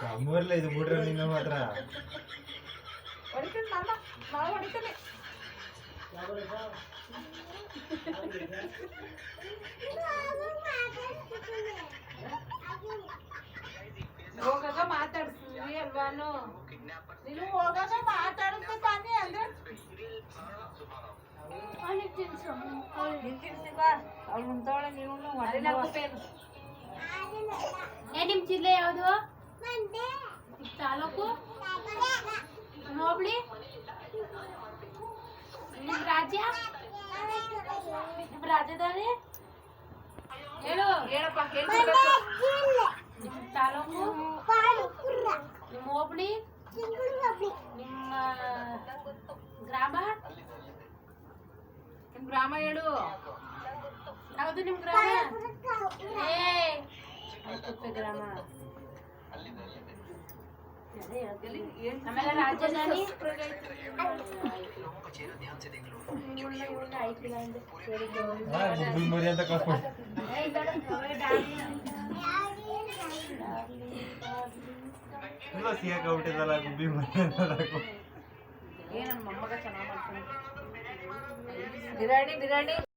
ನಮ್ಮೂರಲ್ಲ ಇದು ಬಿಡ್ರೆ ನಿನ್ನ ಮಾತ್ರ ಹೊಡಿತೀನಿ ನಾವು ಹೊಡಿತೀನಿ ಹೋಗಾಗ ಮಾತಾಡ್ತೀವಿ ಅಲ್ವಾನು ನೀನು ಹೋಗಾಗ ಮಾತಾಡುತ್ತೆ ತಾನೇ ಅಂದ್ರೆ ಅವ್ಳು ಮುಂತವಳೆ ನೀವು ನಿಮ್ ಜಿಲ್ಲೆ ಯಾವುದು ತಾಲೂಕು ಹೋಬಳಿ ನಿಮ್ ರಾಜ್ಯ ನಿಮ್ ರಾಜಧಾನಿ ಹೇಳು ಹೇಳಪ್ಪ ನಿಮ್ ತಾಲೂಕು ನಿಮ್ ಹೋಬಳಿ ನಿಮ್ಮ ಗ್ರಾಮ ನಿಮ್ ಗ್ರಾಮ ಹೇಳು ಯಾವುದು ನಿಮ್ ಗ್ರಾಮ ಕುಪ್ಪೆ ಗ್ರಾಮ ಆಮೇಲೆ ರಾಜಧಾನಿ ಗುಬ್ಬಿ ಮರಿ ಅಂತ ಕರ್ಕೊಂಡು ಸಿಗಾಕೊಂಡ್ಬಿಟ್ಟಿದ್ದಲ್ಲ ಗುಬ್ಬಿ ಮರಿ ಅಂತ ನನ್ನ ಮೊಮ್ಮಗ ಚೆನ್ನಾಗಿ ಮಾಡ್ತಾನೆ ಬಿರಾಣಿ